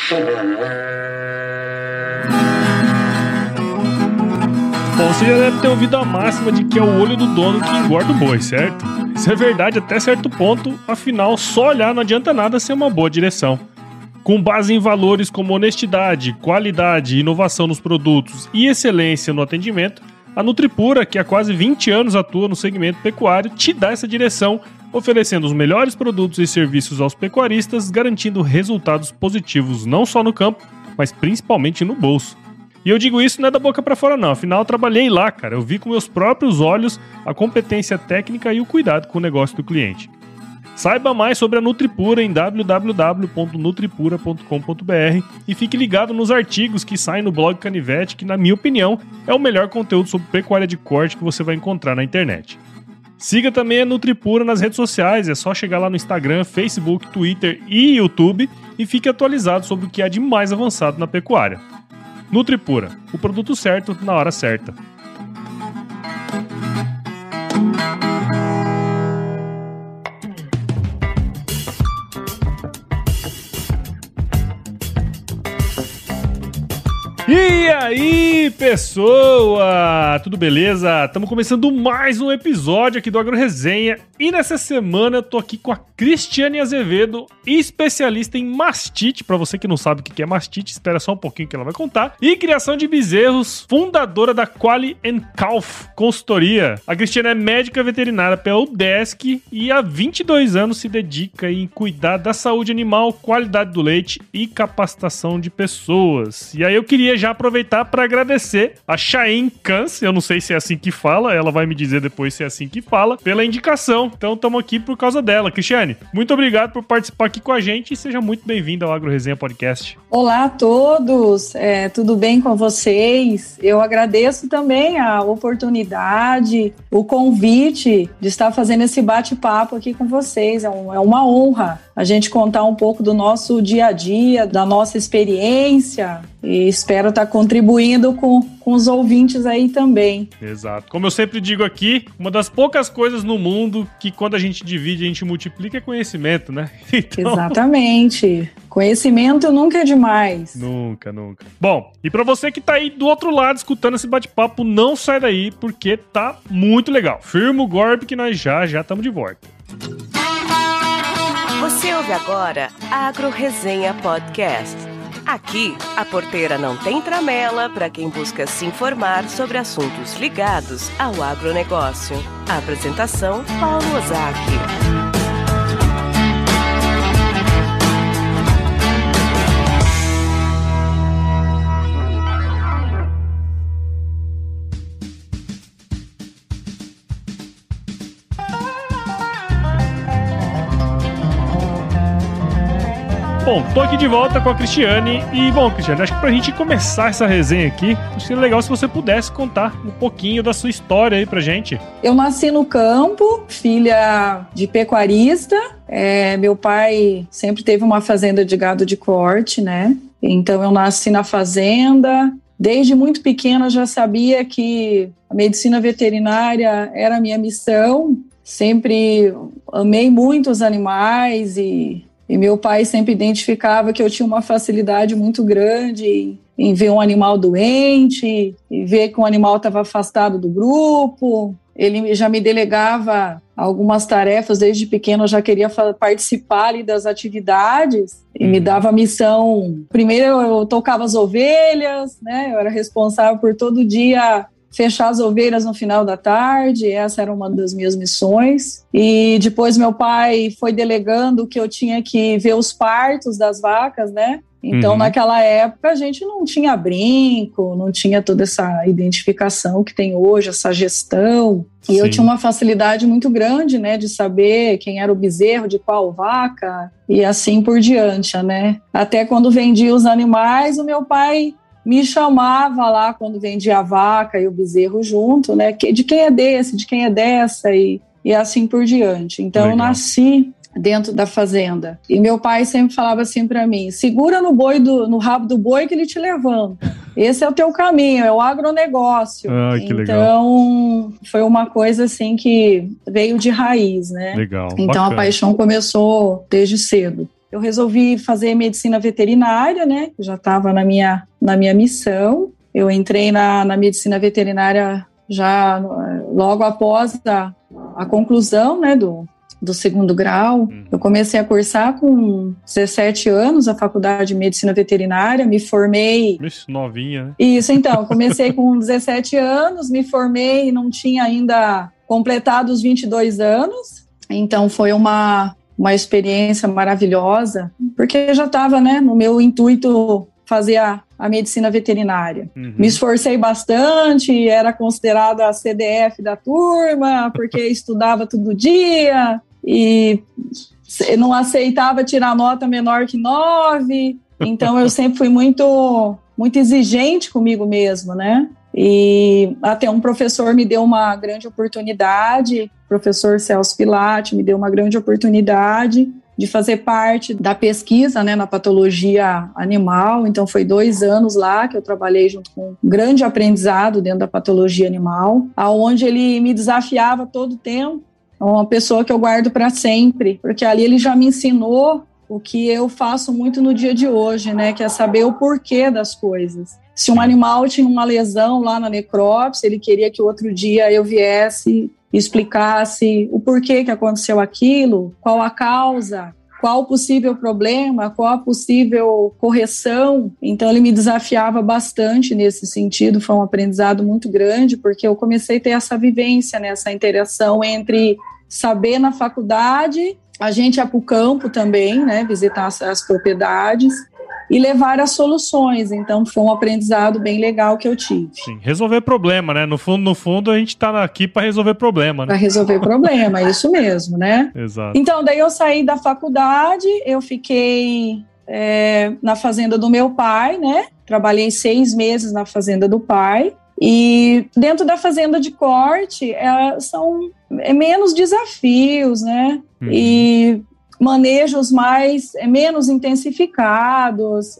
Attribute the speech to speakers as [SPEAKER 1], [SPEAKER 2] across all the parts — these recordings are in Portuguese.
[SPEAKER 1] Bom, você já deve ter ouvido a máxima de que é o olho do dono que engorda o boi, certo? Isso é verdade até certo ponto, afinal, só olhar não adianta nada ser uma boa direção. Com base em valores como honestidade, qualidade, inovação nos produtos e excelência no atendimento, a Nutripura, que há quase 20 anos atua no segmento pecuário, te dá essa direção, oferecendo os melhores produtos e serviços aos pecuaristas, garantindo resultados positivos não só no campo, mas principalmente no bolso. E eu digo isso não é da boca pra fora não, afinal eu trabalhei lá, cara. Eu vi com meus próprios olhos a competência técnica e o cuidado com o negócio do cliente. Saiba mais sobre a Nutripura em www.nutripura.com.br e fique ligado nos artigos que saem no blog Canivete, que na minha opinião é o melhor conteúdo sobre pecuária de corte que você vai encontrar na internet. Siga também a Nutripura nas redes sociais, é só chegar lá no Instagram, Facebook, Twitter e YouTube e fique atualizado sobre o que há de mais avançado na pecuária. Nutripura, o produto certo na hora certa. E aí, pessoa! Tudo beleza? Estamos começando mais um episódio aqui do Agro Resenha e nessa semana eu tô aqui com a Cristiane Azevedo, especialista em mastite. Para você que não sabe o que é mastite, espera só um pouquinho que ela vai contar. E criação de bezerros, fundadora da Quali & Calf Consultoria. A Cristiane é médica veterinária pela UDESC e há 22 anos se dedica em cuidar da saúde animal, qualidade do leite e capacitação de pessoas. E aí eu queria já aproveitar para agradecer a Cheyenne Kans, eu não sei se é assim que fala, ela vai me dizer depois se é assim que fala, pela indicação. Então estamos aqui por causa dela. Cristiane, muito obrigado por participar aqui com a gente e seja muito bem-vinda ao Agro Resenha Podcast.
[SPEAKER 2] Olá a todos, tudo bem com vocês? Eu agradeço também a oportunidade, o convite de estar fazendo esse bate-papo aqui com vocês. É uma honra a gente contar um pouco do nosso dia a dia, da nossa experiência e espero estar contribuindo com os ouvintes aí também.
[SPEAKER 1] Exato. Como eu sempre digo aqui, uma das poucas coisas no mundo que quando a gente divide, a gente multiplica é conhecimento, né?
[SPEAKER 2] Então... Exatamente. Conhecimento nunca é demais.
[SPEAKER 1] Nunca. Bom, e pra você que tá aí do outro lado escutando esse bate-papo, não sai daí porque tá muito legal. Firma o golpe que nós já estamos de volta.
[SPEAKER 3] Você ouve agora Agro Resenha Podcast. Aqui, a porteira não tem tramela para quem busca se informar sobre assuntos ligados ao agronegócio. A apresentação, Paulo Ozaki.
[SPEAKER 1] Bom, tô aqui de volta com a Cristiane e, bom, Cristiane, acho que pra gente começar essa resenha aqui, seria legal se você pudesse contar um pouquinho da sua história aí pra gente.
[SPEAKER 2] Eu nasci no campo, filha de pecuarista, meu pai sempre teve uma fazenda de gado de corte, né? Então eu nasci na fazenda, desde muito pequena já sabia que a medicina veterinária era a minha missão, sempre amei muito os animais e meu pai sempre identificava que eu tinha uma facilidade muito grande em ver um animal doente, e ver que um animal estava afastado do grupo. Ele já me delegava algumas tarefas, desde pequeno eu já queria participar ali das atividades e me dava a missão. Primeiro eu tocava as ovelhas, né? Eu era responsável por todo dia fechar as ovelhas no final da tarde, essa era uma das minhas missões. E depois meu pai foi delegando que eu tinha que ver os partos das vacas, né? Então, naquela época, a gente não tinha brinco, não tinha toda essa identificação que tem hoje, essa gestão. E eu tinha uma facilidade muito grande, né, de saber quem era o bezerro, de qual vaca, e assim por diante, né? Até quando vendia os animais, o meu pai me chamava lá quando vendia a vaca e o bezerro junto, né? De quem é desse, de quem é dessa, e assim por diante. Então, legal. Eu nasci dentro da fazenda. E meu pai sempre falava assim para mim: segura no rabo do boi que ele te levanta. Esse é o teu caminho, é o agronegócio.
[SPEAKER 1] Que legal.
[SPEAKER 2] Então, foi uma coisa assim que veio de raiz, né?
[SPEAKER 1] Legal.
[SPEAKER 2] Então, bacana. A paixão começou desde cedo. eu resolvi fazer medicina veterinária, né? Eu já estava na minha missão. Eu entrei na medicina veterinária já logo após a conclusão, né, do segundo grau. Eu comecei a cursar com 17 anos a faculdade de medicina veterinária, me formei...
[SPEAKER 1] Isso, novinha, né?
[SPEAKER 2] Isso, então, comecei com 17 anos, me formei e não tinha ainda completado os 22 anos, então foi uma experiência maravilhosa, porque eu já estava, né, no meu intuito fazer a medicina veterinária. Me esforcei bastante, era considerada a CDF da turma, porque estudava todo dia, e não aceitava tirar nota menor que 9, então eu sempre fui muito, muito exigente comigo mesmo, né? E até um professor me deu uma grande oportunidade, o professor Celso Pilati me deu uma grande oportunidade de fazer parte da pesquisa, né, na patologia animal. Então foi 2 anos lá que eu trabalhei junto com um grande aprendizado dentro da patologia animal, aonde ele me desafiava todo o tempo. É uma pessoa que eu guardo para sempre, porque ali ele já me ensinou o que eu faço muito no dia de hoje, né, que é saber o porquê das coisas. Se um animal tinha uma lesão lá na necrópsia, ele queria que outro dia eu viesse e explicasse o porquê que aconteceu aquilo, qual a causa, qual o possível problema, qual a possível correção. Então ele me desafiava bastante nesse sentido, foi um aprendizado muito grande, porque eu comecei a ter essa vivência, né, essa interação entre saber na faculdade, a gente ia para o campo também, né, visitar as propriedades e levar as soluções. Então foi um aprendizado bem legal que eu tive.
[SPEAKER 1] Sim, resolver problema, né? No fundo a gente tá aqui para resolver problema, né?
[SPEAKER 2] Para resolver problema, é isso mesmo, né?
[SPEAKER 1] Exato.
[SPEAKER 2] Então daí eu saí da faculdade, eu fiquei na fazenda do meu pai, né? Trabalhei 6 meses na fazenda do pai. E dentro da fazenda de corte são menos desafios, né? E manejos menos intensificados,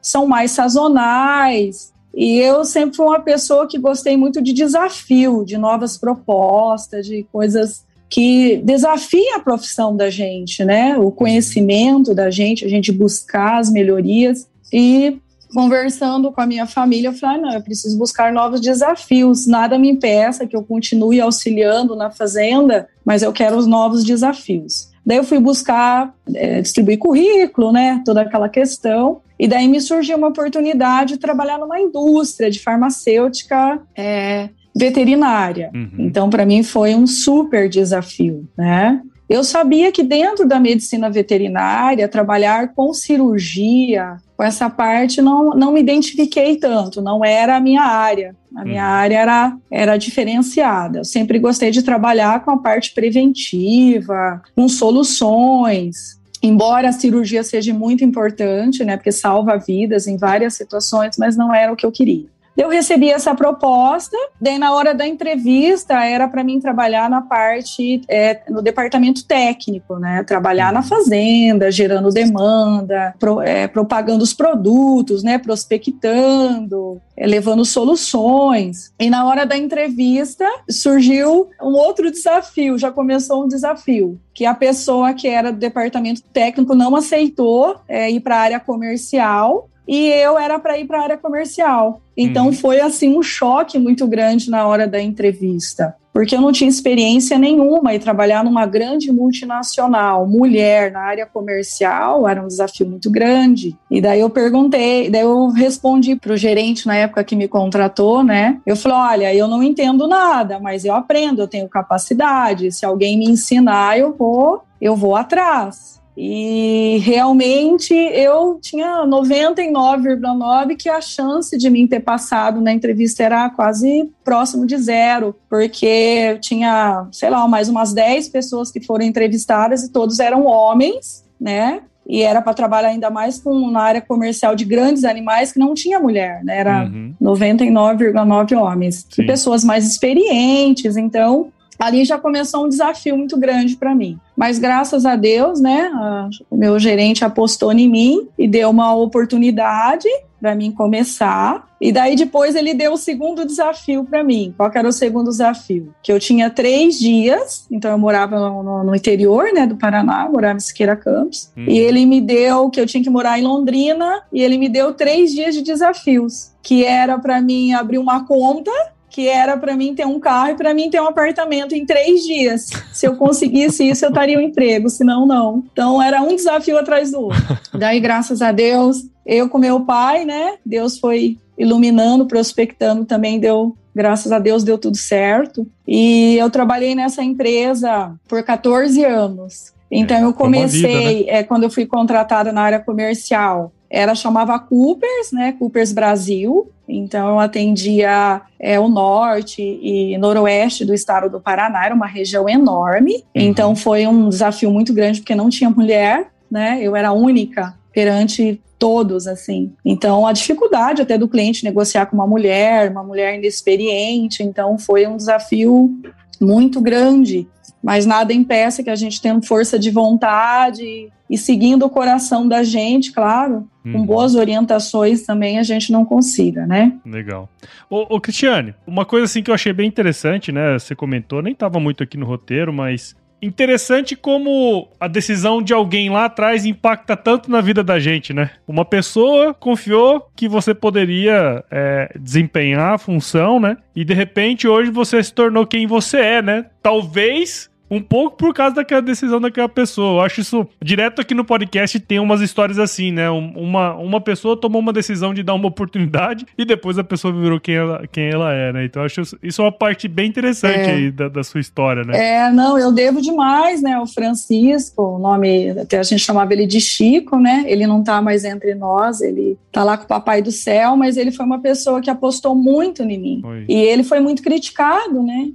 [SPEAKER 2] são mais sazonais. E eu sempre fui uma pessoa que gostei muito de desafio, de novas propostas, de coisas que desafiam a profissão da gente, né? O conhecimento da gente, a gente buscar as melhorias. E conversando com a minha família, eu falei, não, eu preciso buscar novos desafios, nada me impeça que eu continue auxiliando na fazenda, mas eu quero os novos desafios. Daí eu fui buscar, distribuir currículo, né, toda aquela questão, e daí me surgiu uma oportunidade de trabalhar numa indústria de farmacêutica veterinária. Então, para mim, foi um super desafio, né? Eu sabia que dentro da medicina veterinária, trabalhar com cirurgia, com essa parte, não me identifiquei tanto, não era a minha área. A minha área era diferenciada. Eu sempre gostei de trabalhar com a parte preventiva, com soluções. Embora a cirurgia seja muito importante, né, porque salva vidas em várias situações, mas não era o que eu queria. Eu recebi essa proposta, daí na hora da entrevista era para mim trabalhar na parte, no departamento técnico, né? Trabalhar na fazenda, gerando demanda, propagando os produtos, né? Prospectando, levando soluções. E na hora da entrevista surgiu um outro desafio, já começou um desafio, que a pessoa que era do departamento técnico não aceitou ir para a área comercial, e eu era para ir para a área comercial. Então foi assim um choque muito grande na hora da entrevista, porque eu não tinha experiência nenhuma e trabalhar numa grande multinacional, mulher na área comercial, era um desafio muito grande. E daí eu respondi para o gerente na época que me contratou, né? Eu falei, olha, eu não entendo nada, mas eu aprendo, eu tenho capacidade, se alguém me ensinar, eu vou atrás. E realmente eu tinha 99,9% que a chance de mim ter passado na entrevista era quase próximo de 0, porque tinha, sei lá, mais umas 10 pessoas que foram entrevistadas e todos eram homens, né? E era para trabalhar ainda mais na área comercial de grandes animais que não tinha mulher, né? Era 99,9% homens. Sim. E pessoas mais experientes, então ali já começou um desafio muito grande para mim. Mas graças a Deus, né, o meu gerente apostou em mim e deu uma oportunidade para mim começar. E daí depois ele deu o segundo desafio para mim. Qual que era o segundo desafio? Que eu tinha 3 dias, então eu morava no interior, né, do Paraná, morava em Siqueira Campos. E ele me deu que eu tinha que morar em Londrina e ele me deu 3 dias de desafios, que era para mim abrir uma conta, que era para mim ter um carro e para mim ter um apartamento em 3 dias. Se eu conseguisse isso, eu estaria um emprego, senão não. Então, era um desafio atrás do outro. Daí, graças a Deus, eu com meu pai, né, Deus foi iluminando, prospectando também, graças a Deus, deu tudo certo. E eu trabalhei nessa empresa por 14 anos. Então, eu comecei, vida, né? Quando eu fui contratada na área comercial, chamava Coopers, né, Coopers Brasil. Então, eu atendia o norte e noroeste do estado do Paraná, era uma região enorme. Então, foi um desafio muito grande, porque não tinha mulher, né? Eu era a única perante todos, assim. Então, a dificuldade até do cliente negociar com uma mulher inexperiente. Então, foi um desafio muito grande. Mas nada impeça que a gente tenha força de vontade e seguindo o coração da gente, claro, com boas orientações também a gente não consiga, né?
[SPEAKER 1] Legal. Ô Cristiane, uma coisa assim que eu achei bem interessante, né? Você comentou, nem estava muito aqui no roteiro, mas interessante como a decisão de alguém lá atrás impacta tanto na vida da gente, né? Uma pessoa confiou que você poderia desempenhar a função, né? E de repente hoje você se tornou quem você é, né? Talvez um pouco por causa daquela decisão daquela pessoa. Eu acho isso, direto aqui no podcast tem umas histórias assim, né? Uma pessoa tomou uma decisão de dar uma oportunidade e depois a pessoa virou quem ela é, né? Então eu acho isso uma parte bem interessante aí da sua história, né?
[SPEAKER 2] Não, eu devo demais, né? O Francisco, o nome, até a gente chamava ele de Chico, né? Ele não tá mais entre nós, ele tá lá com o Papai do Céu, mas ele foi uma pessoa que apostou muito em mim. E ele foi muito criticado, né?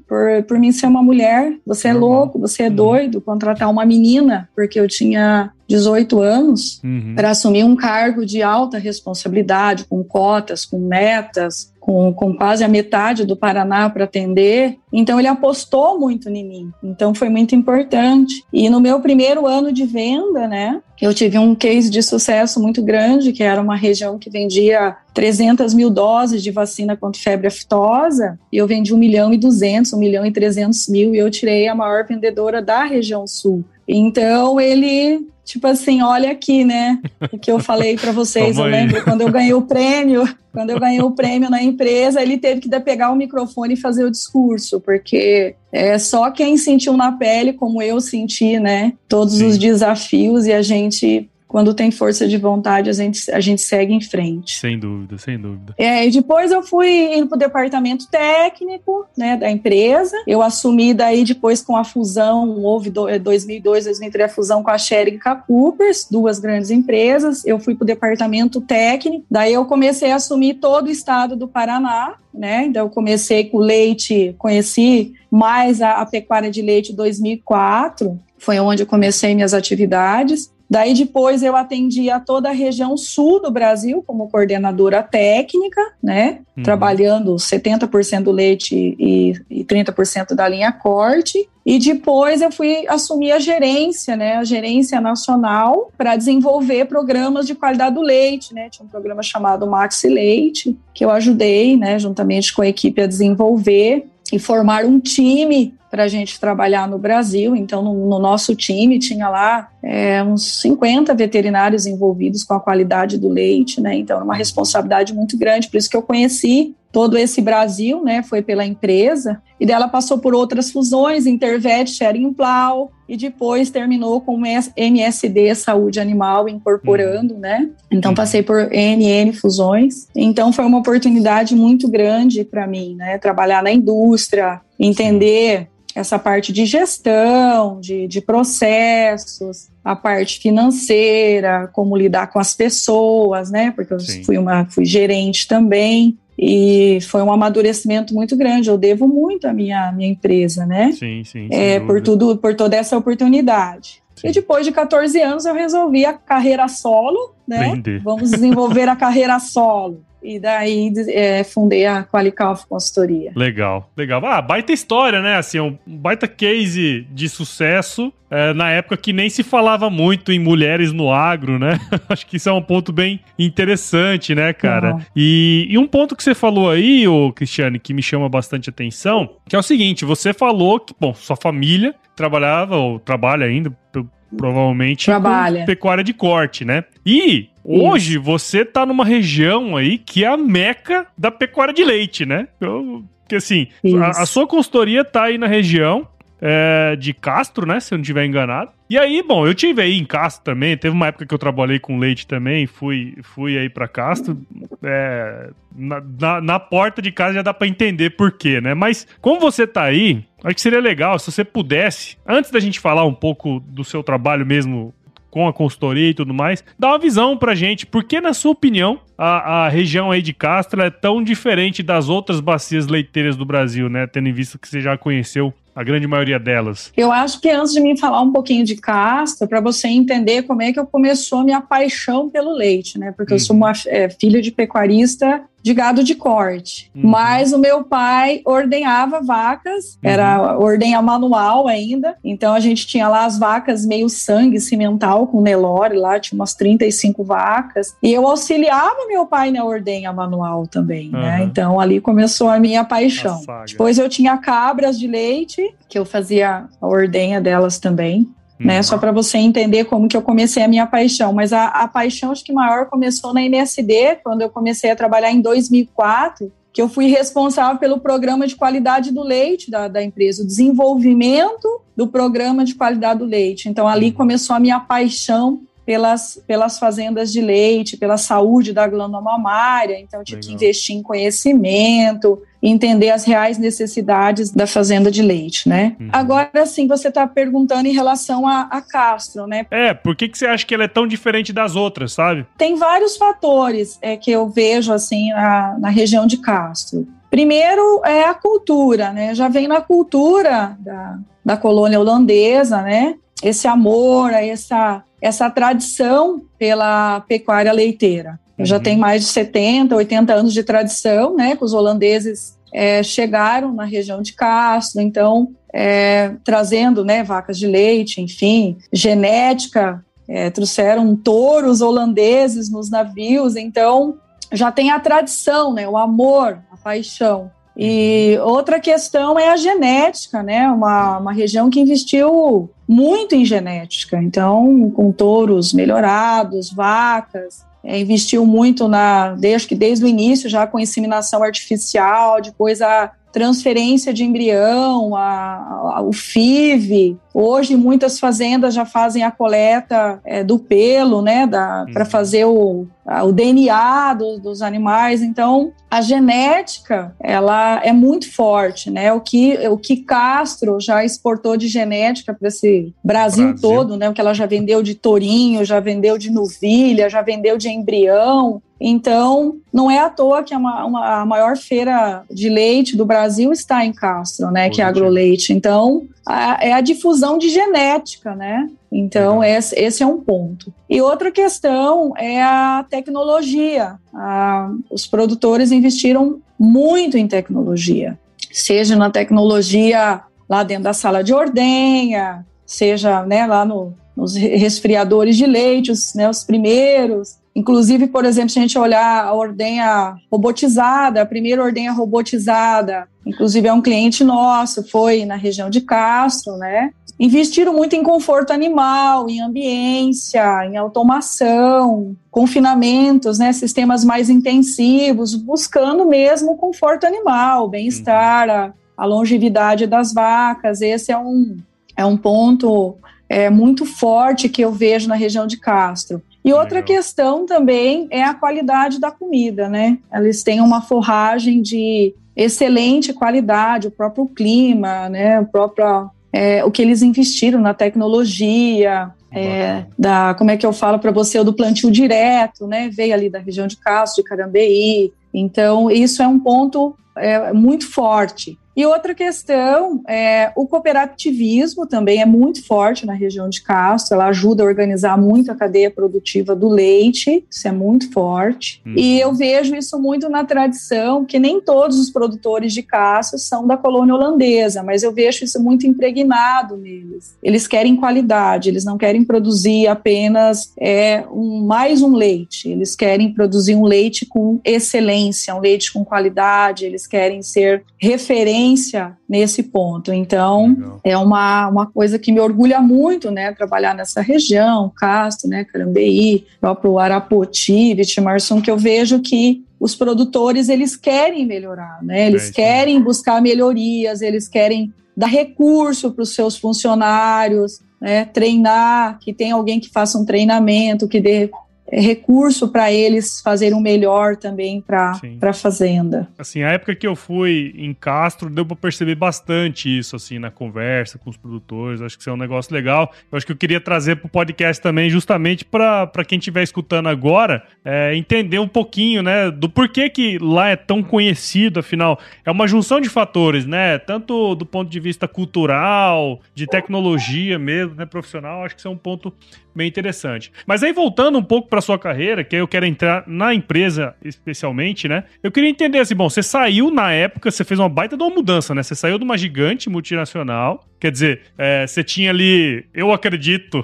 [SPEAKER 2] Por mim ser uma mulher. Você é louco, você é doido, contratar uma menina, porque eu tinha 18 anos, para assumir um cargo de alta responsabilidade, com cotas, com metas, com quase a metade do Paraná para atender. Então, ele apostou muito em mim. Então, foi muito importante. E no meu primeiro ano de venda, né, eu tive um case de sucesso muito grande, que era uma região que vendia 300 mil doses de vacina contra febre aftosa, e eu vendi 1.200.000, 1.300.000, e eu tirei a maior vendedora da região sul. Então, ele, tipo assim, olha aqui, né, o que eu falei para vocês, eu lembro quando eu ganhei o prêmio na empresa, ele teve que pegar o microfone e fazer o discurso, porque só quem sentiu na pele, como eu senti, né, todos os desafios, e a gente, quando tem força de vontade, a gente segue em frente.
[SPEAKER 1] Sem dúvida, sem dúvida.
[SPEAKER 2] E depois eu fui indo para o departamento técnico, né, da empresa. Eu assumi daí depois com a fusão, houve 2002, 2003 a fusão com a Schering e com a Coopers, 2 grandes empresas. Eu fui para o departamento técnico, daí eu comecei a assumir todo o estado do Paraná, né? Então eu comecei com leite, conheci mais a pecuária de leite em 2004, foi onde eu comecei minhas atividades. Daí depois eu atendi a toda a região sul do Brasil como coordenadora técnica, né? Trabalhando 70% do leite e 30% da linha corte. E depois eu fui assumir a gerência, né? A gerência nacional para desenvolver programas de qualidade do leite, né? Tinha um programa chamado Maxi Leite, que eu ajudei, né? Juntamente com a equipe a desenvolver e formar um time para a gente trabalhar no Brasil. Então, no nosso time tinha lá uns 50 veterinários envolvidos com a qualidade do leite, né? Então, era uma responsabilidade muito grande, por isso que eu conheci todo esse Brasil, né? Foi pela empresa, e dela passou por outras fusões, Intervet, Schering Plow, e depois terminou com o MSD Saúde Animal, incorporando, né? Então, passei por NN fusões. Então, foi uma oportunidade muito grande para mim, né? Trabalhar na indústria, entender essa parte de gestão, de processos, a parte financeira, como lidar com as pessoas, né? Porque eu fui gerente também. E foi um amadurecimento muito grande. Eu devo muito à minha empresa, né?
[SPEAKER 1] Sim.
[SPEAKER 2] Por toda essa oportunidade. Sim. E depois de 14 anos eu resolvi a carreira solo, né? Vamos desenvolver a carreira solo. E daí fundei a Qualical Consultoria.
[SPEAKER 1] Legal. Baita história, né? Assim, um baita case de sucesso, na época que nem se falava muito em mulheres no agro, né? Acho que isso é um ponto bem interessante, né, cara? E um ponto que você falou aí, Cristiane, que me chama bastante atenção, que é o seguinte, você falou que, bom, sua família trabalhava ou trabalha ainda, provavelmente, com pecuária de corte, né? E hoje você tá numa região aí que é a meca da pecuária de leite, né? Porque assim, a sua consultoria tá aí na região de Castro, né? Se eu não estiver enganado. E aí, bom, eu tive aí em Castro também, teve uma época que eu trabalhei com leite também, fui aí pra Castro, na porta de casa já dá pra entender por quê, né? Mas como você tá aí, acho que seria legal se você pudesse, antes da gente falar um pouco do seu trabalho mesmo com a consultoria e tudo mais, dá uma visão pra gente, porque na sua opinião, a região aí de Castro é tão diferente das outras bacias leiteiras do Brasil, né? Tendo em vista que você já conheceu a grande maioria delas.
[SPEAKER 2] Eu acho que antes de mim falar um pouquinho de Castro, para você entender como é que começou a minha paixão pelo leite, né? Porque eu sou uma filha de pecuarista de gado de corte. Mas o meu pai ordenhava vacas, era ordenha manual ainda, então a gente tinha lá as vacas meio sangue cimental com Nelore, lá tinha umas 35 vacas, e eu auxiliava meu pai na ordenha manual também, né? Então ali começou a minha paixão. Depois eu tinha cabras de leite, que eu fazia a ordenha delas também. Né, só para você entender como que eu comecei a minha paixão, mas a paixão acho que maior começou na MSD, quando eu comecei a trabalhar em 2004, que eu fui responsável pelo programa de qualidade do leite da empresa, o desenvolvimento do programa de qualidade do leite. Então ali começou a minha paixão pelas fazendas de leite, pela saúde da glândula mamária, então eu tive que investir em conhecimento, entender as reais necessidades da fazenda de leite, né? Agora sim, você está perguntando em relação a Castro, né?
[SPEAKER 1] Por que você acha que ela é tão diferente das outras, sabe?
[SPEAKER 2] Tem vários fatores que eu vejo, assim, na região de Castro. Primeiro é a cultura, né? Já vem na cultura da colônia holandesa, né? Esse amor, essa tradição pela pecuária leiteira. Já tem mais de 70, 80 anos de tradição, né, que os holandeses chegaram na região de Castro, então trazendo, né, vacas de leite, enfim, genética, trouxeram touros holandeses nos navios, então já tem a tradição, né, o amor, a paixão. E outra questão é a genética, né, uma região que investiu muito em genética, então com touros melhorados, vacas, investiu muito desde o início já com inseminação artificial, depois a transferência de embrião, o FIV. Hoje muitas fazendas já fazem a coleta do pelo, né, para fazer o DNA dos animais. Então a genética ela é muito forte, né? O que Castro já exportou de genética para esse Brasil todo, né? O que ela já vendeu de tourinho, já vendeu de novilha, já vendeu de embrião. Então, não é à toa que a maior feira de leite do Brasil está em Castro, né, que é a Agroleite. Então, é a difusão de genética, né? Então, esse é um ponto. E outra questão é a tecnologia. Os produtores investiram muito em tecnologia, seja na tecnologia lá dentro da sala de ordenha, seja, né, lá nos resfriadores de leite, os primeiros. Inclusive, por exemplo, se a gente olhar a ordenha robotizada, a primeira ordenha robotizada, inclusive é um cliente nosso, foi na região de Castro, né? Investiram muito em conforto animal, em ambiência, em automação, confinamentos, né? Sistemas mais intensivos, buscando mesmo o conforto animal, o bem-estar, a longevidade das vacas. Esse é um ponto muito forte que eu vejo na região de Castro. E outra questão também é a qualidade da comida, né? Eles têm uma forragem de excelente qualidade, o próprio clima, né? O que eles investiram na tecnologia, como é que eu falo para você, do plantio direto, né? Veio ali da região de Castro, de Carambeí. Então, isso é um ponto muito forte. E outra questão, o cooperativismo também é muito forte na região de Castro, ela ajuda a organizar muito a cadeia produtiva do leite, isso é muito forte. E eu vejo isso muito na tradição, que nem todos os produtores de Castro são da colônia holandesa, mas eu vejo isso muito impregnado neles. Eles querem qualidade, eles não querem produzir apenas mais um leite, eles querem produzir um leite com excelência, um leite com qualidade, eles querem ser referência nesse ponto. Então, legal. É uma coisa que me orgulha muito, né, trabalhar nessa região, Castro, né, Carambeí, próprio Arapoti, Vitimarsum, que eu vejo que os produtores, eles querem melhorar, né, eles querem buscar melhorias, eles querem dar recurso para os seus funcionários, né, treinar, que tem alguém que faça um treinamento, que dê recurso para eles fazerem o melhor também para a fazenda.
[SPEAKER 1] Assim, a época que eu fui em Castro, deu para perceber bastante isso, assim, na conversa com os produtores. Acho que isso é um negócio legal. Eu acho que eu queria trazer para o podcast também, justamente para quem estiver escutando agora, entender um pouquinho, né, do porquê que lá é tão conhecido, afinal. É uma junção de fatores, né, tanto do ponto de vista cultural, de tecnologia mesmo, né, profissional. Acho que isso é um ponto bem interessante. Mas aí, voltando um pouco para sua carreira, que aí eu quero entrar na empresa especialmente, né? Eu queria entender assim, bom, você saiu na época, você fez uma baita de uma mudança, né? Você saiu de uma gigante multinacional, quer dizer, você tinha ali, eu acredito,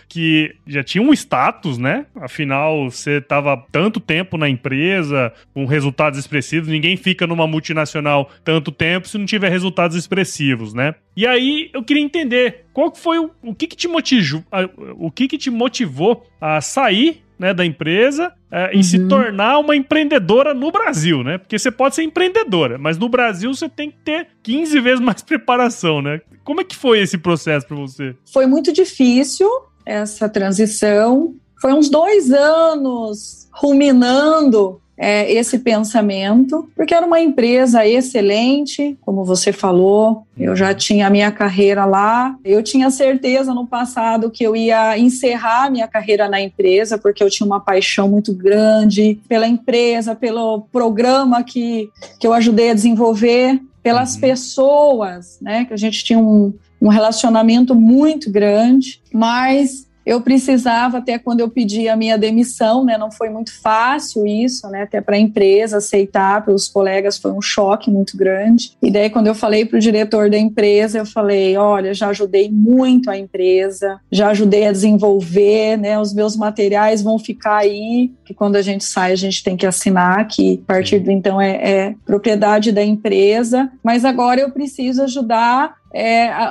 [SPEAKER 1] que já tinha um status, né? Afinal, você estava tanto tempo na empresa, com resultados expressivos, ninguém fica numa multinacional tanto tempo se não tiver resultados expressivos, né? E aí, eu queria entender, qual que foi o que te motivou a sair, né, da empresa e se tornar uma empreendedora no Brasil, né? Porque você pode ser empreendedora, mas no Brasil você tem que ter 15 vezes mais preparação, né? Como é que foi esse processo para você?
[SPEAKER 2] Foi muito difícil essa transição. Foi uns 2 anos ruminando esse pensamento, porque era uma empresa excelente, como você falou, eu já tinha a minha carreira lá, eu tinha certeza no passado que eu ia encerrar a minha carreira na empresa, porque eu tinha uma paixão muito grande pela empresa, pelo programa que eu ajudei a desenvolver, pelas pessoas, né, que a gente tinha um relacionamento muito grande, mas eu precisava, até quando eu pedi a minha demissão, né, não foi muito fácil isso, né, até para a empresa aceitar, pelos colegas foi um choque muito grande. E daí quando eu falei para o diretor da empresa, eu falei, olha, já ajudei muito a empresa, já ajudei a desenvolver, né, os meus materiais vão ficar aí, que quando a gente sai a gente tem que assinar, que a partir do então é propriedade da empresa, mas agora eu preciso ajudar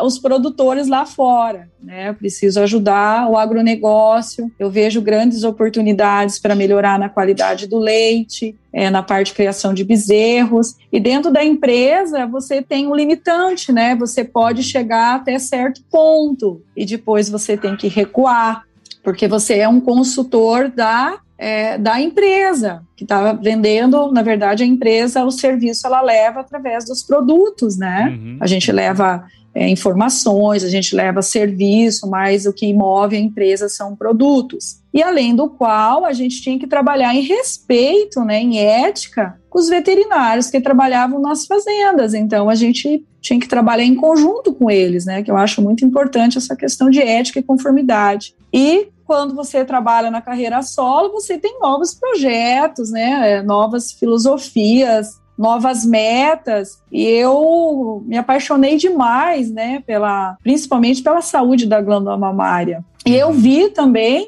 [SPEAKER 2] os produtores lá fora, né? Eu preciso ajudar o agronegócio, eu vejo grandes oportunidades para melhorar na qualidade do leite, na parte de criação de bezerros, e dentro da empresa você tem um limitante, né? Você pode chegar até certo ponto e depois você tem que recuar, porque você é um consultor da empresa, que está vendendo, na verdade, a empresa, o serviço ela leva através dos produtos, né? A gente leva informações, a gente leva serviço, mas o que move a empresa são produtos. E além do qual, a gente tinha que trabalhar em respeito, né, em ética, com os veterinários que trabalhavam nas fazendas. Então, a gente tinha que trabalhar em conjunto com eles, né, que eu acho muito importante essa questão de ética e conformidade. E quando você trabalha na carreira solo, você tem novos projetos, né, novas filosofias, novas metas, e eu me apaixonei demais, né, principalmente pela saúde da glândula mamária. E eu vi também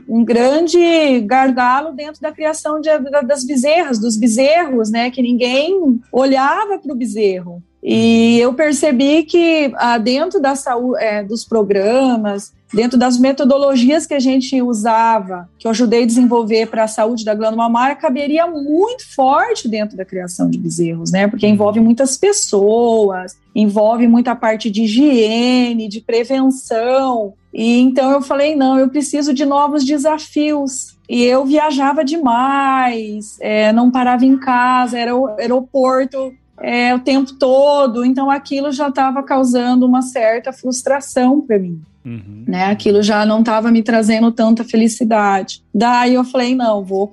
[SPEAKER 2] um grande gargalo dentro da criação das bezerras, dos bezerros, né, que ninguém olhava para o bezerro. E eu percebi que dentro da saúde, dos programas, dentro das metodologias que a gente usava, que eu ajudei a desenvolver para a saúde da glândula mamária, caberia muito forte dentro da criação de bezerros, né? Porque envolve muitas pessoas, envolve muita parte de higiene, de prevenção. E então eu falei, não, eu preciso de novos desafios. E eu viajava demais, não parava em casa, era o aeroporto o tempo todo, então aquilo já estava causando uma certa frustração para mim. Né? Aquilo já não estava me trazendo tanta felicidade. Daí eu falei, não, vou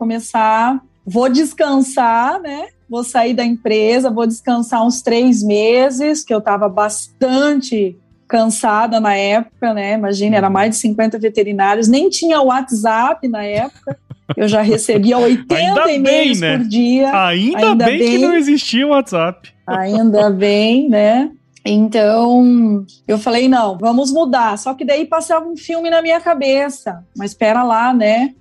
[SPEAKER 2] descansar, né? vou sair da empresa, vou descansar uns 3 meses, que eu estava bastante cansada na época, né? Imagina, era mais de 50 veterinários, nem tinha WhatsApp na época, eu já recebia 80 e-mails por dia.
[SPEAKER 1] Ainda bem que não existia o WhatsApp.
[SPEAKER 2] Ainda bem, né? Então, eu falei, não, vamos mudar. Só que daí passava um filme na minha cabeça. Mas espera lá, né?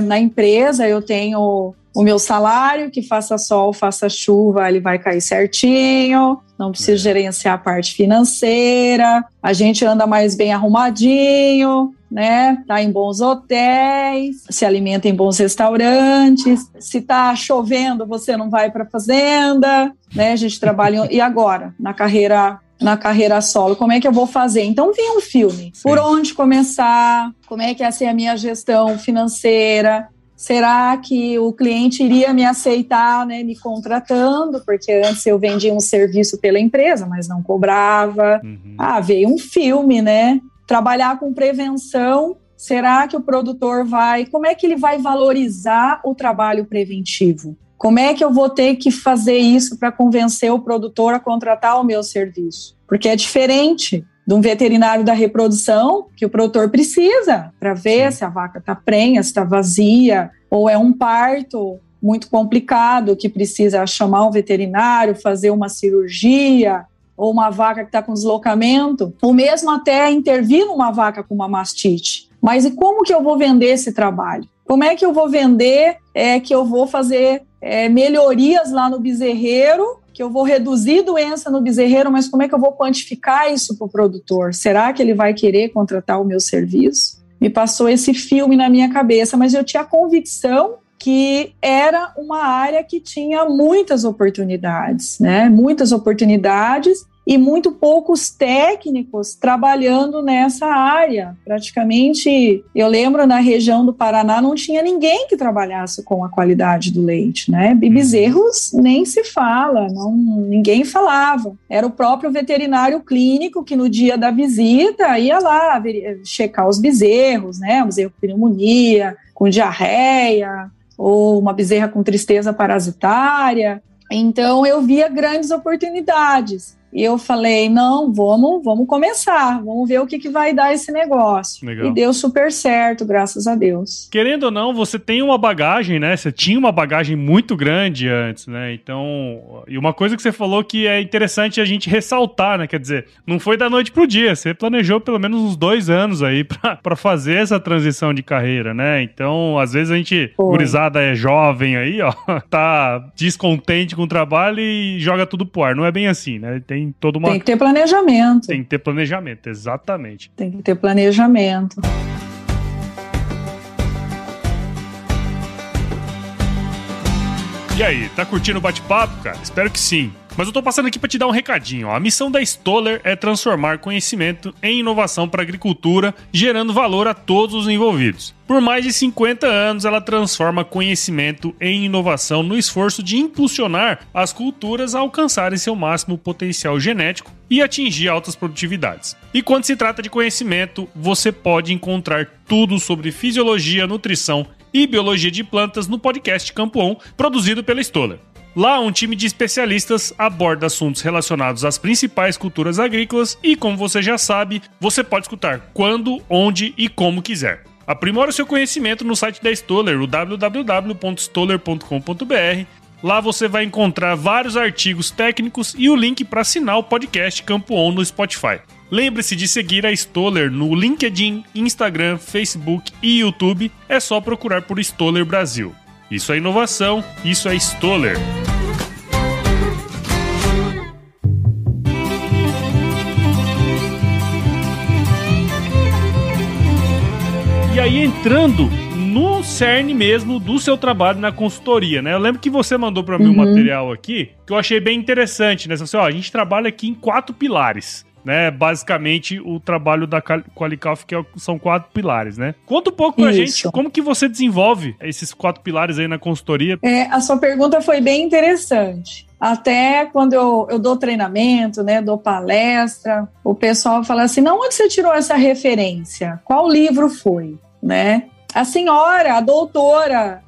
[SPEAKER 2] Na empresa eu tenho o meu salário, que faça sol, faça chuva, ele vai cair certinho. Não preciso gerenciar a parte financeira. A gente anda mais bem arrumadinho, né? Tá em bons hotéis, se alimenta em bons restaurantes. Se tá chovendo, você não vai para a fazenda, né? A gente trabalha. E agora, na carreira solo, como é que eu vou fazer? Então vinha um filme. Sim. Por onde começar? Como é que ia ser a minha gestão financeira? Será que o cliente iria me aceitar, né, me contratando? Porque antes eu vendia um serviço pela empresa, mas não cobrava. Veio um filme, né? Trabalhar com prevenção, será que o produtor como é que ele vai valorizar o trabalho preventivo? Como é que eu vou ter que fazer isso para convencer o produtor a contratar o meu serviço? Porque é diferente de um veterinário da reprodução que o produtor precisa para ver se a vaca está prenha, se está vazia, ou é um parto muito complicado que precisa chamar um veterinário, fazer uma cirurgia, ou uma vaca que está com deslocamento, ou mesmo até intervir numa vaca com uma mastite. Mas e como que eu vou vender esse trabalho? Como é que eu vou vender que eu vou fazer melhorias lá no bezerreiro, que eu vou reduzir doença no bezerreiro, mas como é que eu vou quantificar isso para o produtor? Será que ele vai querer contratar o meu serviço? Me passou esse filme na minha cabeça, mas eu tinha a convicção que era uma área que tinha muitas oportunidades, né? Muitas oportunidades e muito poucos técnicos trabalhando nessa área. Praticamente, eu lembro, na região do Paraná não tinha ninguém que trabalhasse com a qualidade do leite, né? E bezerros nem se fala, ninguém falava. Era o próprio veterinário clínico que no dia da visita ia lá checar os bezerros, né? Um bezerro com pneumonia, com diarreia, ou uma bezerra com tristeza parasitária. Então eu via grandes oportunidades. E eu falei, não, vamos começar, vamos ver o que vai dar esse negócio. Legal. E deu super certo, graças a Deus.
[SPEAKER 1] Querendo ou não, você tem uma bagagem, né? Você tinha uma bagagem muito grande antes, né? Então, e uma coisa que você falou que é interessante a gente ressaltar, né? Quer dizer, não foi da noite pro dia, você planejou pelo menos uns 2 anos aí pra fazer essa transição de carreira, né? Então, às vezes a gente, gurizada é jovem aí, ó, tá descontente com o trabalho e joga tudo pro ar. Não é bem assim, né? Tem que
[SPEAKER 2] ter planejamento.
[SPEAKER 1] Tem que ter planejamento, exatamente.
[SPEAKER 2] Tem que ter planejamento.
[SPEAKER 1] E aí, tá curtindo o bate-papo, cara? Espero que sim. Mas eu tô passando aqui para te dar um recadinho. A missão da Stoller é transformar conhecimento em inovação para a agricultura, gerando valor a todos os envolvidos. Por mais de 50 anos, ela transforma conhecimento em inovação no esforço de impulsionar as culturas a alcançarem seu máximo potencial genético e atingir altas produtividades. E quando se trata de conhecimento, você pode encontrar tudo sobre fisiologia, nutrição e biologia de plantas no podcast Campo On, produzido pela Stoller. Lá, um time de especialistas aborda assuntos relacionados às principais culturas agrícolas e, como você já sabe, você pode escutar quando, onde e como quiser. Aprimore o seu conhecimento no site da Stoller, o www.stoller.com.br. Lá você vai encontrar vários artigos técnicos e o link para assinar o podcast Campo On no Spotify. Lembre-se de seguir a Stoller no LinkedIn, Instagram, Facebook e YouTube. É só procurar por Stoller Brasil. Isso é inovação, isso é Stoller. E aí, entrando no cerne mesmo do seu trabalho na consultoria, né? Eu lembro que você mandou para mim um material aqui que eu achei bem interessante, né? Você falou assim, a gente trabalha aqui em 4 pilares. Né, basicamente o trabalho da Qualical são 4 pilares, né? Conta um pouco pra gente como que você desenvolve esses 4 pilares aí na consultoria.
[SPEAKER 2] A sua pergunta foi bem interessante. Até quando eu dou treinamento, né, dou palestra, o pessoal fala assim, não, onde você tirou essa referência? Qual livro foi, né? a senhora, a doutora,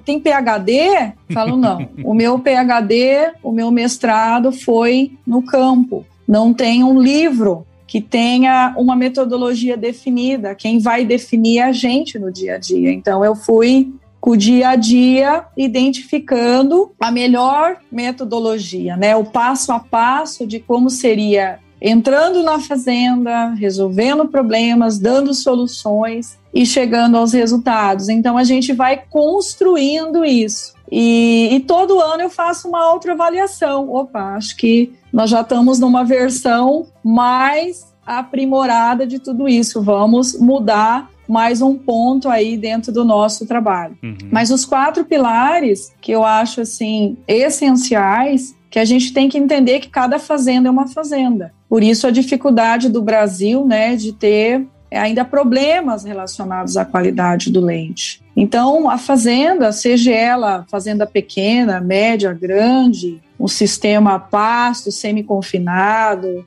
[SPEAKER 2] tem PhD? Falo, não. O meu PhD, o meu mestrado foi no campo. Não tem um livro que tenha uma metodologia definida. Quem vai definir é a gente no dia a dia. Então, eu fui com o dia a dia identificando a melhor metodologia, né? O passo a passo de como seria entrando na fazenda, resolvendo problemas, dando soluções e chegando aos resultados. Então, a gente vai construindo isso. E todo ano eu faço uma autoavaliação. Opa, acho que nós já estamos numa versão mais aprimorada de tudo isso. Vamos mudar mais um ponto aí dentro do nosso trabalho. Mas os 4 pilares que eu acho, assim, essenciais, que a gente tem que entender que cada fazenda é uma fazenda. Por isso a dificuldade do Brasil, né, de ter ainda problemas relacionados à qualidade do leite. Então, a fazenda, seja ela fazenda pequena, média, grande, um sistema a pasto, semi-confinado,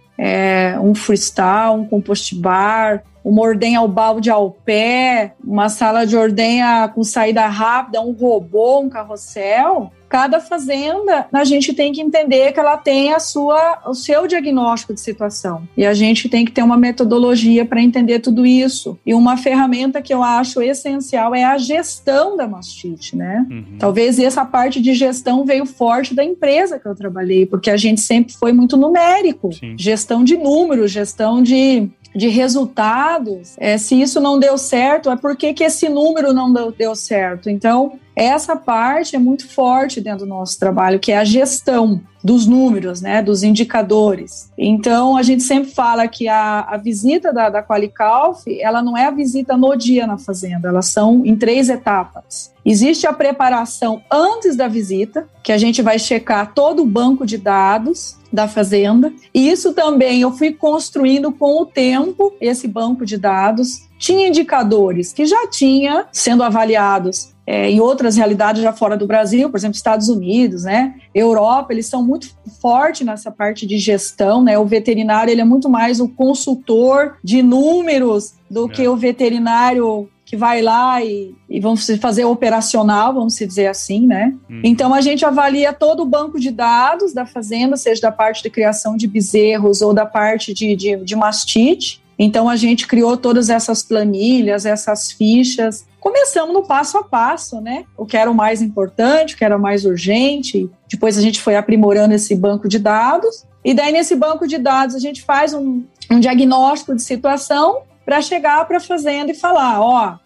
[SPEAKER 2] um freestyle, um compost bar, uma ordenha ao balde ao pé, uma sala de ordenha com saída rápida, um robô, um carrossel. Cada fazenda, a gente tem que entender que ela tem o seu diagnóstico de situação. E a gente tem que ter uma metodologia para entender tudo isso. E uma ferramenta que eu acho essencial é a gestão da mastite, né? Talvez essa parte de gestão veio forte da empresa que eu trabalhei, porque a gente sempre foi muito numérico. Sim. Gestão de números, gestão de resultados. Se isso não deu certo, é porque que esse número não deu certo. Então, essa parte é muito forte dentro do nosso trabalho, que é a gestão dos números, né, dos indicadores. Então, a gente sempre fala que a visita da Qualicalf, ela não é a visita no dia na fazenda, elas são em 3 etapas. Existe a preparação antes da visita, que a gente vai checar todo o banco de dados da fazenda. E isso também eu fui construindo com o tempo, esse banco de dados. Tinha indicadores que já tinha sendo avaliados em outras realidades já fora do Brasil, por exemplo, Estados Unidos, né? Europa, eles são muito fortes nessa parte de gestão, né? O veterinário, ele é muito mais o consultor de números do que o veterinário que vai lá e vamos fazer operacional, vamos dizer assim, né? Então, a gente avalia todo o banco de dados da fazenda, seja da parte de criação de bezerros ou da parte de mastite. Então, a gente criou todas essas planilhas, essas fichas. Começamos no passo a passo, né? O que era o mais importante, o que era o mais urgente. Depois, a gente foi aprimorando esse banco de dados. E daí, nesse banco de dados, a gente faz um diagnóstico de situação para chegar para a fazenda e falar,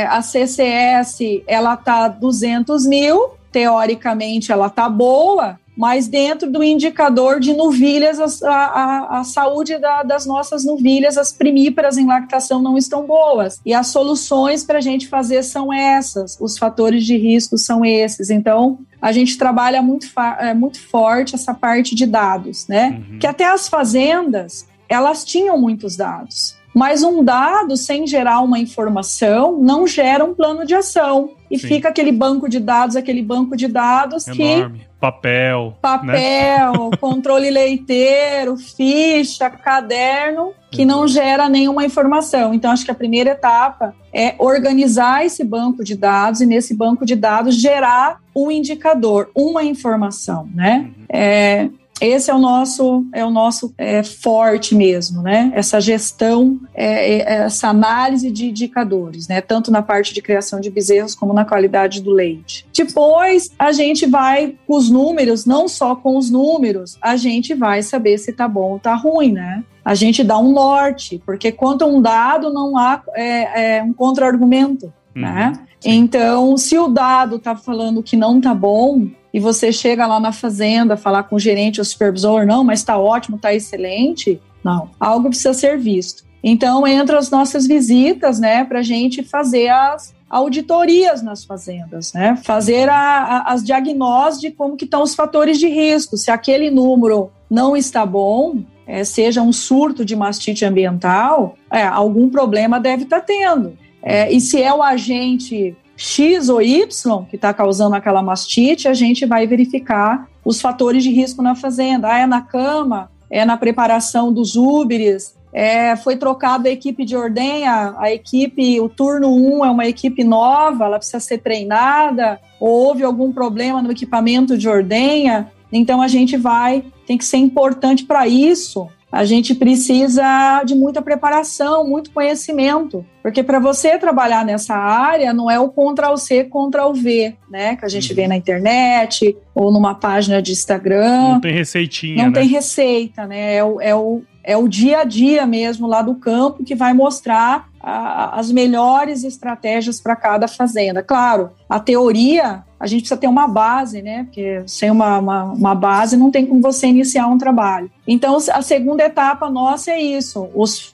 [SPEAKER 2] a CCS, ela está 200 mil, teoricamente ela está boa, mas dentro do indicador de novilhas, a saúde das nossas novilhas, as primíparas em lactação não estão boas. E as soluções para a gente fazer são essas, os fatores de risco são esses. Então, a gente trabalha muito forte essa parte de dados, né? Que até as fazendas, elas tinham muitos dados. Mas um dado, sem gerar uma informação, não gera um plano de ação. E Sim. Fica aquele banco de dados
[SPEAKER 1] enorme.
[SPEAKER 2] Que...
[SPEAKER 1] Papel,
[SPEAKER 2] né? Controle leiteiro, ficha, caderno, que não gera nenhuma informação. Então, acho que a primeira etapa é organizar esse banco de dados e, nesse banco de dados, gerar um indicador, uma informação, né? Esse é o nosso forte mesmo, né? Essa gestão, essa análise de indicadores, né? Tanto na parte de criação de bezerros como na qualidade do leite. Depois, a gente vai com os números, não só com os números, a gente vai saber se tá bom ou tá ruim, né? A gente dá um norte, porque contra um dado não há um contra-argumento, né? Sim. Então, se o dado tá falando que não tá bom, e você chega lá na fazenda, falar com o gerente ou supervisor, não, mas está ótimo, está excelente. Não, algo precisa ser visto. Então, entra as nossas visitas, né, para a gente fazer as auditorias nas fazendas, né, fazer as diagnósticos de como que estão os fatores de risco. Se aquele número não está bom, seja um surto de mastite ambiental, algum problema deve estar tendo. E se é o agente X ou Y que está causando aquela mastite, a gente vai verificar os fatores de risco na fazenda. É na cama, é na preparação dos úberes, foi trocada a equipe de ordenha, o turno 1 é uma equipe nova, ela precisa ser treinada, ou houve algum problema no equipamento de ordenha, então a gente tem que ser importante para isso. A gente precisa de muita preparação, muito conhecimento, porque para você trabalhar nessa área não é o Ctrl+C, Ctrl+V, né, que a gente vê na internet ou numa página de Instagram.
[SPEAKER 1] Não tem receitinha,
[SPEAKER 2] Não tem receita, né, é o dia a dia mesmo lá do campo que vai mostrar as melhores estratégias para cada fazenda. Claro, a teoria, a gente precisa ter uma base, né? Porque sem uma base não tem como você iniciar um trabalho. Então, a segunda etapa nossa é isso,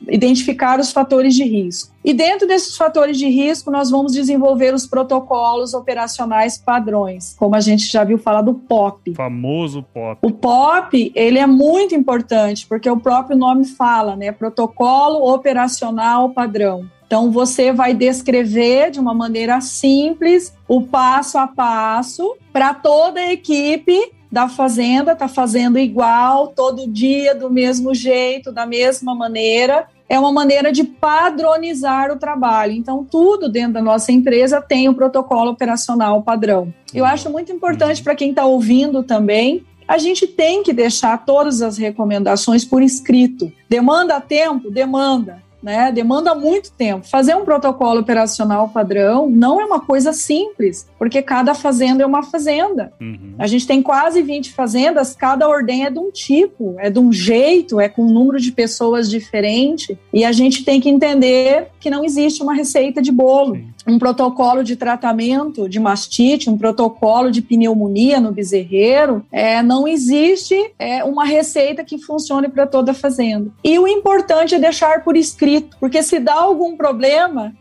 [SPEAKER 2] identificar os fatores de risco. E dentro desses fatores de risco, nós vamos desenvolver os protocolos operacionais padrões, como a gente já viu falar do POP.
[SPEAKER 1] O famoso POP.
[SPEAKER 2] O POP, ele é muito importante, porque o próprio nome fala, né? Protocolo Operacional Padrão. Então, você vai descrever de uma maneira simples o passo a passo para toda a equipe da fazenda, está fazendo igual, todo dia, do mesmo jeito, da mesma maneira. É uma maneira de padronizar o trabalho. Então, tudo dentro da nossa empresa tem o protocolo operacional padrão. Eu acho muito importante para quem está ouvindo também, a gente tem que deixar todas as recomendações por escrito. Demanda tempo? Demanda. Né? Demanda muito tempo. Fazer um protocolo operacional padrão não é uma coisa simples, porque cada fazenda é uma fazenda. A gente tem quase 20 fazendas, cada ordenha é de um tipo, é de um jeito, é com um número de pessoas diferente, e a gente tem que entender que não existe uma receita de bolo. Sim. Um protocolo de tratamento de mastite, um protocolo de pneumonia no bezerreiro, não existe uma receita que funcione para toda a fazenda. E o importante é deixar por escrito, porque se dá algum problema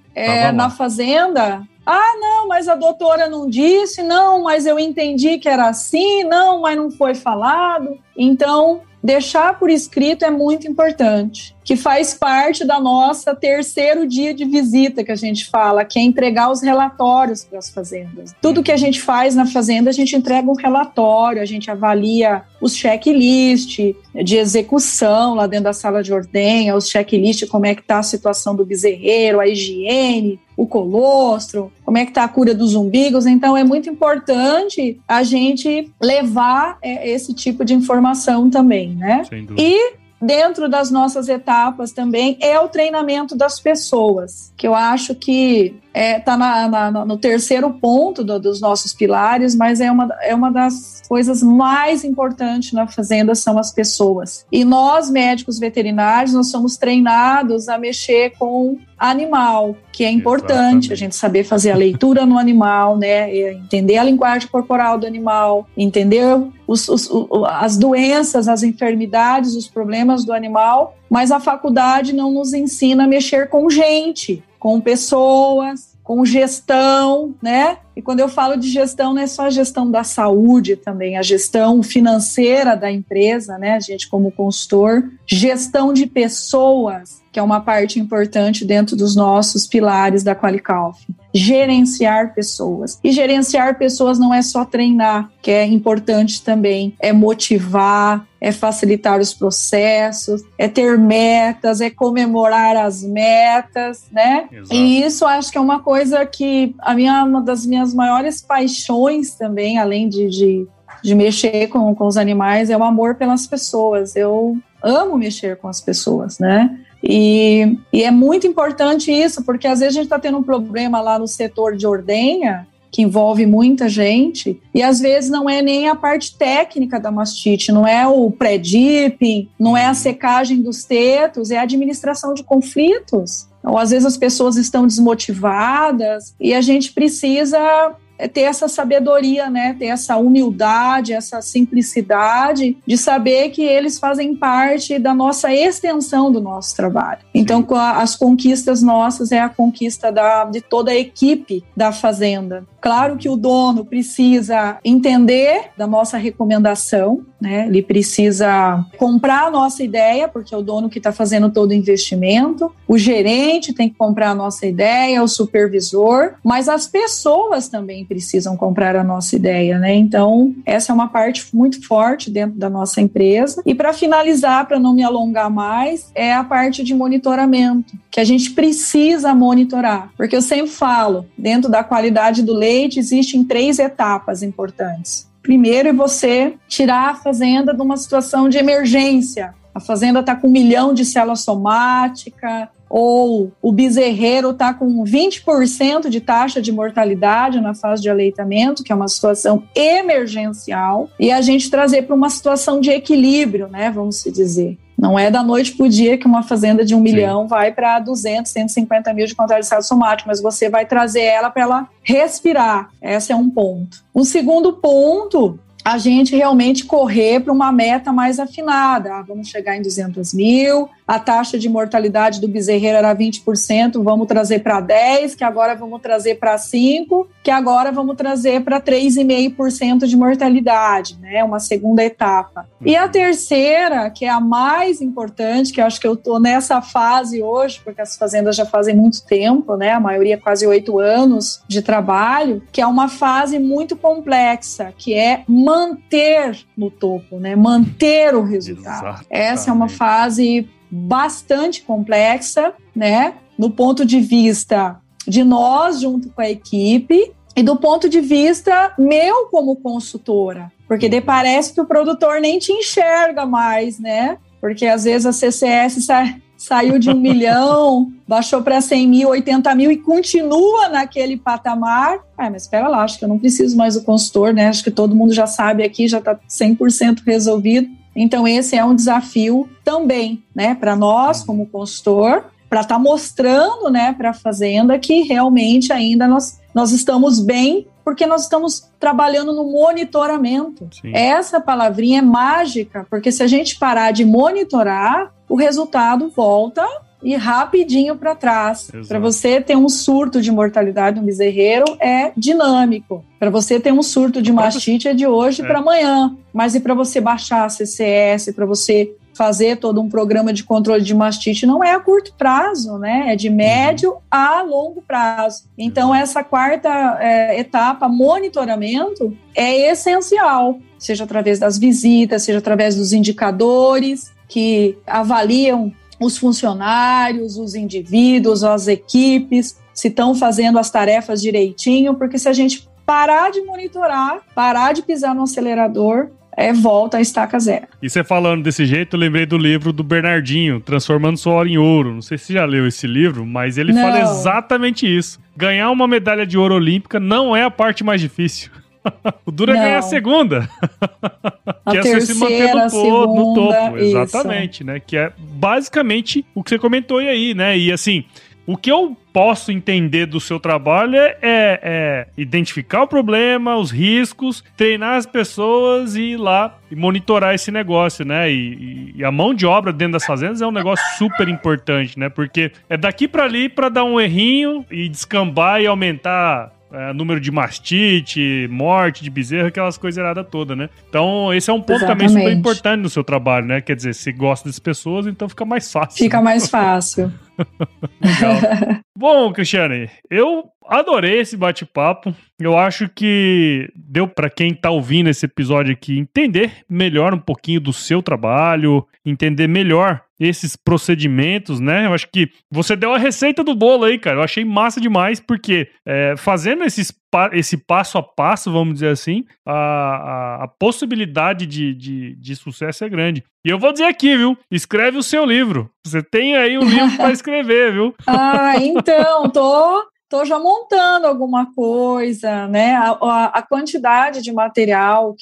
[SPEAKER 2] na fazenda, não, mas a doutora não disse, não, mas eu entendi que era assim, não, mas não foi falado. Então, deixar por escrito é muito importante, que faz parte da nossa terceiro dia de visita que a gente fala, que é entregar os relatórios para as fazendas. Tudo que a gente faz na fazenda, a gente entrega um relatório, a gente avalia os checklists de execução lá dentro da sala de ordenha, os checklists, como é que está a situação do bezerreiro, a higiene, o colostro, como é que está a cura dos umbigos. Então, é muito importante a gente levar esse tipo de informação também, né? Sem dúvida. E dentro das nossas etapas também é o treinamento das pessoas, que eu acho que está no terceiro ponto dos nossos pilares, mas é uma das coisas mais importantes na fazenda, são as pessoas. E nós, médicos veterinários, nós somos treinados a mexer com animal, que é importante. Exatamente. A gente saber fazer a leitura no animal, né? Entender a linguagem corporal do animal, entender as doenças, as enfermidades, os problemas do animal, mas a faculdade não nos ensina a mexer com gente, com pessoas, com gestão, né? E quando eu falo de gestão, não é só a gestão da saúde também, a gestão financeira da empresa, né? A gente como consultor, gestão de pessoas, que é uma parte importante dentro dos nossos pilares da Qualicalf. Gerenciar pessoas. E gerenciar pessoas não é só treinar, que é importante também, é motivar, é facilitar os processos, é ter metas, é comemorar as metas, né? Exato. E isso acho que é uma coisa que uma das minhas maiores paixões também, além de mexer com os animais, é o amor pelas pessoas. Eu amo mexer com as pessoas, né? E é muito importante isso, porque às vezes a gente está tendo um problema lá no setor de ordenha, que envolve muita gente, e às vezes não é nem a parte técnica da mastite, não é o pré-dipping, não é a secagem dos tetos, é a administração de conflitos. Então, às vezes as pessoas estão desmotivadas e a gente precisa ter essa sabedoria, né? Ter essa humildade, essa simplicidade de saber que eles fazem parte da nossa extensão do nosso trabalho. Então, as conquistas nossas é a conquista de toda a equipe da fazenda. Claro que o dono precisa entender da nossa recomendação, né? Ele precisa comprar a nossa ideia, porque é o dono que está fazendo todo o investimento. O gerente tem que comprar a nossa ideia, o supervisor, mas as pessoas também também precisam comprar a nossa ideia, né? Então, essa é uma parte muito forte dentro da nossa empresa. E para finalizar, para não me alongar mais, é a parte de monitoramento, que a gente precisa monitorar. Porque eu sempre falo, dentro da qualidade do leite, existem 3 etapas importantes. Primeiro é você tirar a fazenda de uma situação de emergência. A fazenda está com 1 milhão de célula somática, ou o bezerreiro está com 20% de taxa de mortalidade na fase de aleitamento, que é uma situação emergencial, e a gente trazer para uma situação de equilíbrio, né, vamos se dizer. Não é da noite para o dia que uma fazenda de 1 milhão vai para 200, 150 mil de quantidade de célula somática, mas você vai trazer ela para ela respirar. Esse é um ponto. Um segundo ponto, a gente realmente correr para uma meta mais afinada. Vamos chegar em 200 mil, a taxa de mortalidade do bezerreiro era 20%, vamos trazer para 10%, que agora vamos trazer para 5%, que agora vamos trazer para 3,5% de mortalidade, né? Uma segunda etapa. E a terceira, que é a mais importante, que eu acho que eu estou nessa fase hoje, porque as fazendas já fazem muito tempo, né? A maioria quase 8 anos de trabalho, que é uma fase muito complexa, que é manter no topo, né? Manter o resultado. Exatamente. Essa é uma fase bastante complexa, né? No ponto de vista de nós, junto com a equipe, e do ponto de vista meu como consultora, porque daí parece que o produtor nem te enxerga mais, né? Porque às vezes a CCS saiu de 1 milhão, baixou para 100 mil, 80 mil e continua naquele patamar. Mas espera lá, acho que eu não preciso mais do consultor, né? Acho que todo mundo já sabe aqui, já está 100% resolvido. Então esse é um desafio também, né? Para nós como consultor, para estar mostrando, né, para a fazenda que realmente ainda nós estamos bem, porque nós estamos trabalhando no monitoramento. Sim. Essa palavrinha é mágica, porque se a gente parar de monitorar, o resultado volta e rapidinho para trás. Para você ter um surto de mortalidade no bezerreiro é dinâmico. Para você ter um surto de mastite é de hoje para amanhã. Mas e para você baixar a CCS, para você fazer todo um programa de controle de mastite, não é a curto prazo, né? É de médio a longo prazo. Então, essa quarta etapa, monitoramento, é essencial, seja através das visitas, seja através dos indicadores que avaliam os funcionários, os indivíduos, as equipes, se estão fazendo as tarefas direitinho, porque se a gente parar de monitorar, parar de pisar no acelerador, volta a estaca zero.
[SPEAKER 1] E você falando desse jeito, eu lembrei do livro do Bernardinho, Transformando Suor em Ouro. Não sei se você já leu esse livro, mas ele fala exatamente isso. Ganhar uma medalha de ouro olímpica não é a parte mais difícil. O duro é ganhar a segunda. Que é você se manter no topo. Exatamente, né? Que é basicamente o que você comentou aí, né? E assim, o que eu posso entender do seu trabalho é identificar o problema, os riscos, treinar as pessoas e ir lá e monitorar esse negócio, né? E a mão de obra dentro das fazendas é um negócio super importante, né? Porque é daqui para ali para dar um errinho e descambar e aumentar número de mastite, morte de bezerro, aquelas coisas erradas todas, né? Então, esse é um ponto também super importante no seu trabalho, né? Quer dizer, se gosta das pessoas, então fica mais fácil.
[SPEAKER 2] Fica mais fácil.
[SPEAKER 1] Legal. Bom, Cristiane, eu adorei esse bate-papo. Eu acho que deu para quem tá ouvindo esse episódio aqui entender melhor um pouquinho do seu trabalho, entender melhor esses procedimentos, né? Eu acho que você deu a receita do bolo aí, cara. Eu achei massa demais, porque fazendo esse passo a passo, vamos dizer assim, a possibilidade de sucesso é grande. E eu vou dizer aqui, viu? Escreve o seu livro. Você tem aí um livro para escrever, viu?
[SPEAKER 2] Então, tô já montando alguma coisa, né? A quantidade de material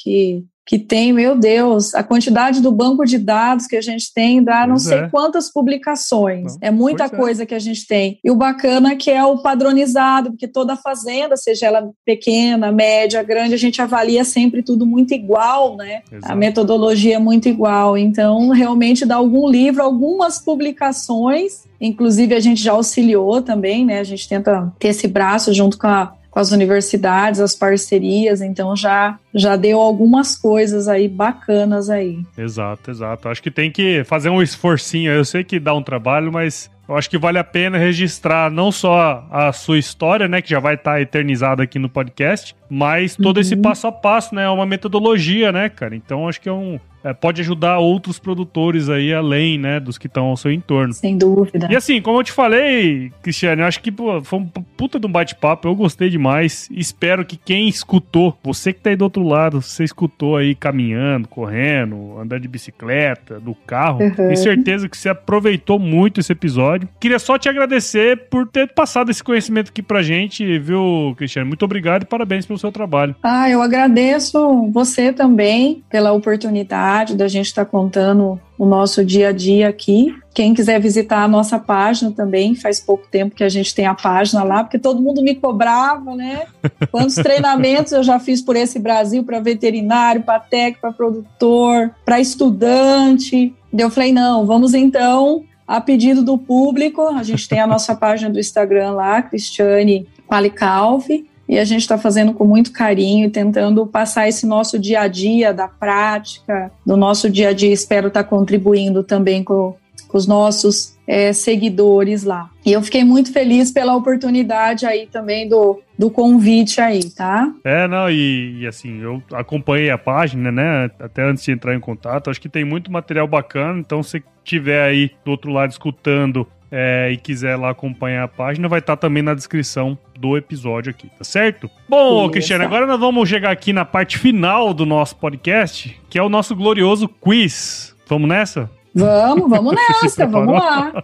[SPEAKER 2] que tem, meu Deus, a quantidade do banco de dados que a gente tem dá não sei quantas publicações. É muita coisa que a gente tem. E o bacana é que é o padronizado, porque toda fazenda, seja ela pequena, média, grande, a gente avalia sempre tudo muito igual, né? Exato. A metodologia é muito igual. Então, realmente dá algum livro, algumas publicações, inclusive a gente já auxiliou também, né? A gente tenta ter esse braço junto com as universidades, as parcerias, então já deu algumas coisas aí bacanas aí.
[SPEAKER 1] Exato. Acho que tem que fazer um esforcinho. Eu sei que dá um trabalho, mas Eu acho que vale a pena registrar não só a sua história, né, que já vai estar eternizada aqui no podcast, mas todo esse passo a passo, né, é uma metodologia, né, cara? Então acho que pode ajudar outros produtores aí, além, né, dos que estão ao seu entorno.
[SPEAKER 2] Sem dúvida.
[SPEAKER 1] E assim, como eu te falei, Cristiane, eu acho que foi um puta de um bate-papo, eu gostei demais. Espero que quem escutou, você que tá aí do outro lado, você escutou aí caminhando, correndo, andando de bicicleta, do carro, tenho certeza que você aproveitou muito esse episódio. Queria só te agradecer por ter passado esse conhecimento aqui pra gente, viu, Cristiane? Muito obrigado e parabéns pelo seu trabalho.
[SPEAKER 2] Eu agradeço você também pela oportunidade da gente estar contando o nosso dia a dia aqui. Quem quiser visitar a nossa página também, faz pouco tempo que a gente tem a página lá, porque todo mundo me cobrava, né? Quantos treinamentos eu já fiz por esse Brasil, para veterinário, para técnico, para produtor, para estudante. Eu falei, não, vamos então, a pedido do público, a gente tem a nossa página do Instagram lá, Cristiane Qualicalve, e a gente está fazendo com muito carinho e tentando passar esse nosso dia a dia da prática, do nosso dia a dia. Espero estar contribuindo também com os nossos seguidores lá. E eu fiquei muito feliz pela oportunidade aí também do convite aí, tá?
[SPEAKER 1] E assim, eu acompanhei a página, né, até antes de entrar em contato. Acho que tem muito material bacana, então se tiver aí do outro lado escutando e quiser lá acompanhar a página, vai estar também na descrição do episódio aqui, tá certo? Bom, Cristiane, agora nós vamos chegar aqui na parte final do nosso podcast, que é o nosso glorioso quiz. Vamos nessa?
[SPEAKER 2] Vamos nessa, vamos lá.